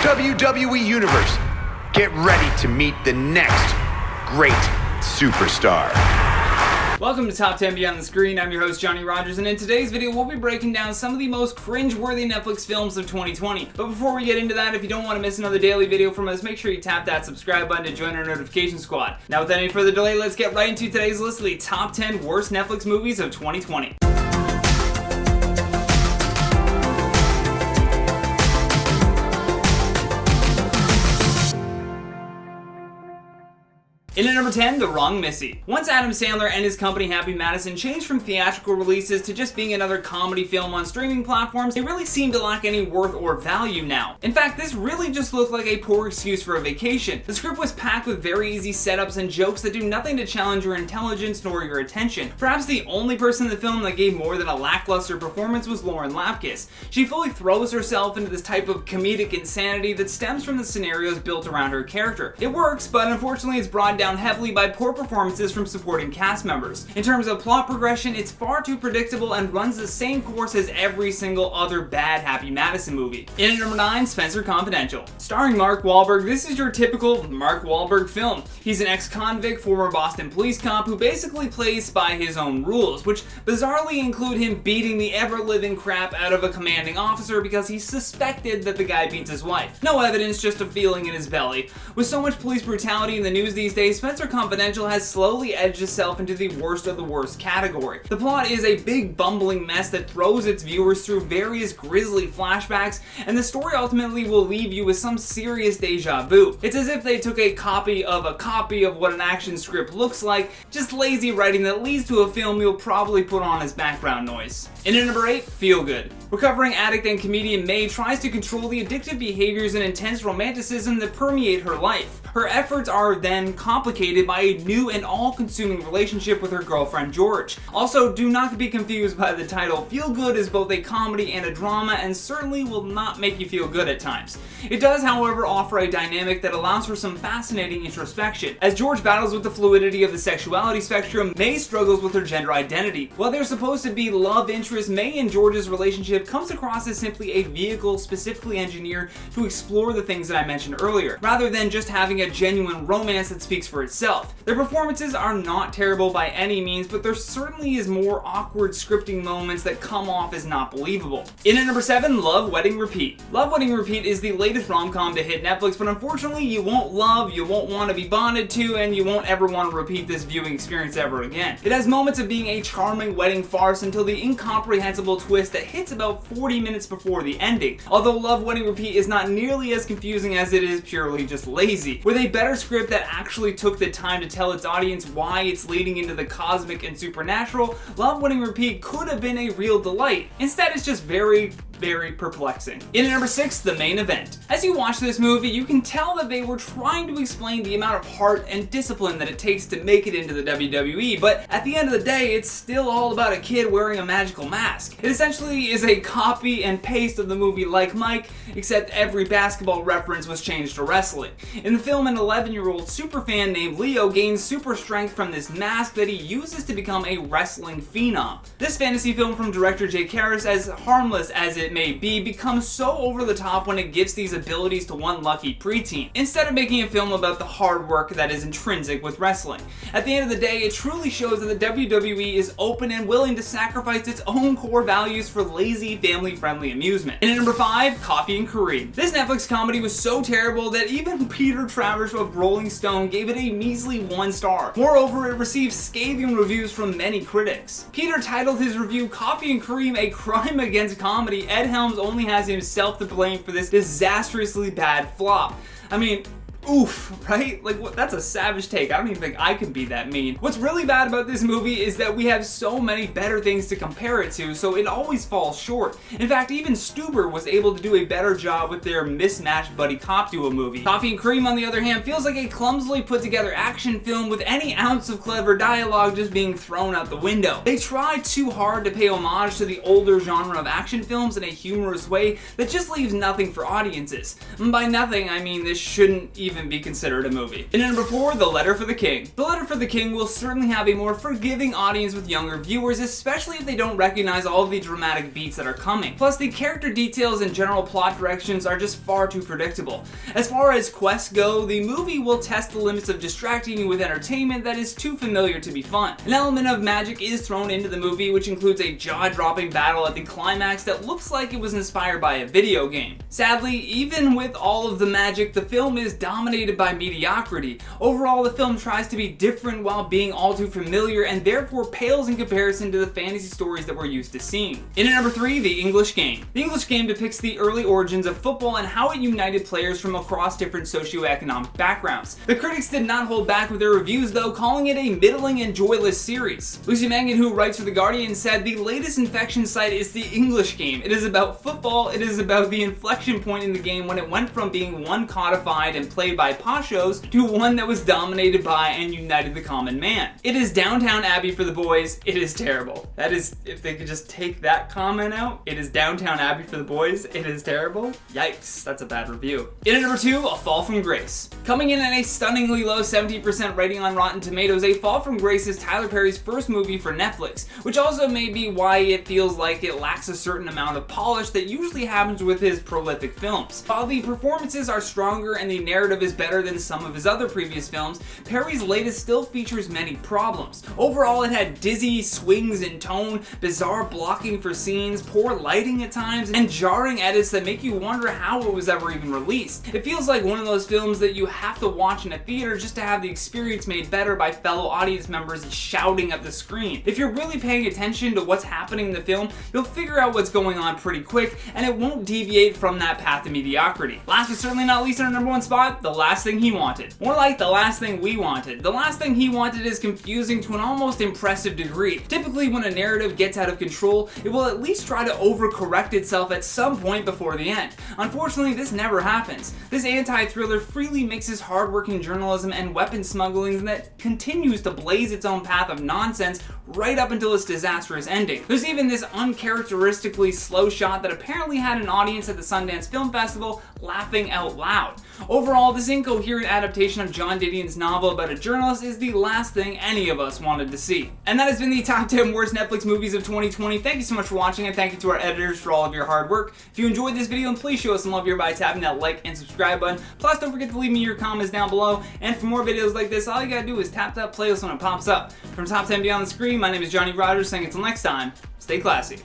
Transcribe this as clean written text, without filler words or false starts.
WWE Universe, get ready to meet the next great superstar. Welcome to Top 10 Beyond the Screen. I'm your host, Johnny Rogers, and in today's video, we'll be breaking down some of the most cringe-worthy Netflix films of 2020. But before we get into that, if you don't want to miss another daily video from us, make sure you tap that subscribe button to join our notification squad. Now, without any further delay, let's get right into today's list of the top 10 worst Netflix movies of 2020. In at number 10, The Wrong Missy. Once Adam Sandler and his company Happy Madison changed from theatrical releases to just being another comedy film on streaming platforms, they really seem to lack any worth or value now. In fact, this really just looked like a poor excuse for a vacation. The script was packed with very easy setups and jokes that do nothing to challenge your intelligence nor your attention. Perhaps the only person in the film that gave more than a lackluster performance was Lauren Lapkus. She fully throws herself into this type of comedic insanity that stems from the scenarios built around her character. It works, but unfortunately it's brought down heavily by poor performances from supporting cast members. In terms of plot progression, it's far too predictable and runs the same course as every single other bad Happy Madison movie. In at number 9, Spenser Confidential. Starring Mark Wahlberg, this is your typical Mark Wahlberg film. He's an ex-convict, former Boston police cop who basically plays by his own rules, which bizarrely include him beating the ever-living crap out of a commanding officer because he suspected that the guy beats his wife. No evidence, just a feeling in his belly. With so much police brutality in the news these days, Spenser Confidential has slowly edged itself into the worst of the worst category. The plot is a big bumbling mess that throws its viewers through various grisly flashbacks, and the story ultimately will leave you with some serious deja vu. It's as if they took a copy of what an action script looks like, just lazy writing that leads to a film you'll probably put on as background noise. In at number 8, Feel Good. Recovering addict and comedian May tries to control the addictive behaviors and intense romanticism that permeate her life. Her efforts are then complicated by a new and all-consuming relationship with her girlfriend George. Also, do not be confused by the title. Feel Good is both a comedy and a drama, and certainly will not make you feel good at times. It does, however, offer a dynamic that allows for some fascinating introspection. As George battles with the fluidity of the sexuality spectrum, May struggles with her gender identity. While they're supposed to be love interests, May and George's relationship comes across as simply a vehicle specifically engineered to explore the things that I mentioned earlier, rather than just having a genuine romance that speaks for itself. Their performances are not terrible by any means, but there certainly is more awkward scripting moments that come off as not believable. In at number 7, Love, Wedding, Repeat. Love, Wedding, Repeat is the latest rom-com to hit Netflix, but unfortunately you won't love, you won't want to be bonded to, and you won't ever want to repeat this viewing experience ever again. It has moments of being a charming wedding farce until the incomprehensible twist that hits about 40 minutes before the ending. Although Love, Wedding, Repeat is not nearly as confusing as it is purely just lazy. With a better script that actually took the time to tell its audience why it's leading into the cosmic and supernatural, Love, Wedding, Repeat could have been a real delight. Instead, it's just very perplexing. In at number 6, The Main Event. As you watch this movie, you can tell that they were trying to explain the amount of heart and discipline that it takes to make it into the WWE, but at the end of the day, it's still all about a kid wearing a magical mask. It essentially is a copy and paste of the movie Like Mike, except every basketball reference was changed to wrestling. In the film, an 11-year-old superfan named Leo gains super strength from this mask that he uses to become a wrestling phenom. This fantasy film from director Jay Karras, as harmless as it may be, becomes so over the top when it gives these abilities to one lucky preteen, instead of making a film about the hard work that is intrinsic with wrestling. At the end of the day, it truly shows that the WWE is open and willing to sacrifice its own core values for lazy, family-friendly amusement. And at number 5, Coffee and Kareem. This Netflix comedy was so terrible that even Peter Travers of Rolling Stone gave it a measly 1 star. Moreover, it received scathing reviews from many critics. Peter titled his review Coffee and Kareem, a crime against comedy. Ed Helms only has himself to blame for this disastrously bad flop. I mean, oof, right? Like, what? That's a savage take. I don't even think I can be that mean. What's really bad about this movie is that we have so many better things to compare it to, so it always falls short. In fact, even Stuber was able to do a better job with their mismatched buddy cop duo movie. Coffee and Cream, on the other hand, feels like a clumsily put together action film with any ounce of clever dialogue just being thrown out the window. They tried too hard to pay homage to the older genre of action films in a humorous way that just leaves nothing for audiences. And by nothing, I mean this shouldn't even even be considered a movie. And at number 4, The Letter for the King. The Letter for the King will certainly have a more forgiving audience with younger viewers, especially if they don't recognize all of the dramatic beats that are coming. Plus, the character details and general plot directions are just far too predictable. As far as quests go, the movie will test the limits of distracting you with entertainment that is too familiar to be fun. An element of magic is thrown into the movie, which includes a jaw-dropping battle at the climax that looks like it was inspired by a video game. Sadly, even with all of the magic, the film is dominated by mediocrity. Overall, the film tries to be different while being all too familiar and therefore pales in comparison to the fantasy stories that we're used to seeing. In at number 3, The English Game. The English Game depicts the early origins of football and how it united players from across different socioeconomic backgrounds. The critics did not hold back with their reviews though, calling it a middling and joyless series. Lucy Mangan, who writes for The Guardian, said, "The latest infection site is The English Game. It is about football, it is about the inflection point in the game when it went from being one codified and played by pashos to one that was dominated by and united the common man. It is Downtown Abbey for the boys. It is terrible." That is, if they could just take that comment out, it is Downtown Abbey for the boys. It is terrible. Yikes, that's a bad review. In at number 2, A Fall from Grace. Coming in at a stunningly low 70% rating on Rotten Tomatoes, A Fall from Grace is Tyler Perry's first movie for Netflix, which also may be why it feels like it lacks a certain amount of polish that usually happens with his prolific films. While the performances are stronger and the narrative is better than some of his other previous films, Perry's latest still features many problems. Overall, it had dizzy swings in tone, bizarre blocking for scenes, poor lighting at times, and jarring edits that make you wonder how it was ever even released. It feels like one of those films that you have to watch in a theater just to have the experience made better by fellow audience members shouting at the screen. If you're really paying attention to what's happening in the film, you'll figure out what's going on pretty quick, and it won't deviate from that path to mediocrity. Last but certainly not least, on our number 1 spot, The Last Thing He Wanted. More like The Last Thing We Wanted. The Last Thing He Wanted is confusing to an almost impressive degree. Typically, when a narrative gets out of control, it will at least try to overcorrect itself at some point before the end. Unfortunately, this never happens. This anti-thriller freely mixes hardworking journalism and weapon smuggling that continues to blaze its own path of nonsense right up until its disastrous ending. There's even this uncharacteristically slow shot that apparently had an audience at the Sundance Film Festival laughing out loud. Overall, this incoherent adaptation of John Didion's novel about a journalist is the last thing any of us wanted to see. And that has been the top 10 worst Netflix movies of 2020. Thank you so much for watching, and thank you to our editors for all of your hard work. If you enjoyed this video, then please show us some love here by tapping that like and subscribe button. Plus, don't forget to leave me your comments down below. And for more videos like this, all you gotta do is tap that playlist when it pops up. From Top 10 Beyond the Screen, my name is Johnny Rogers, saying until next time, stay classy.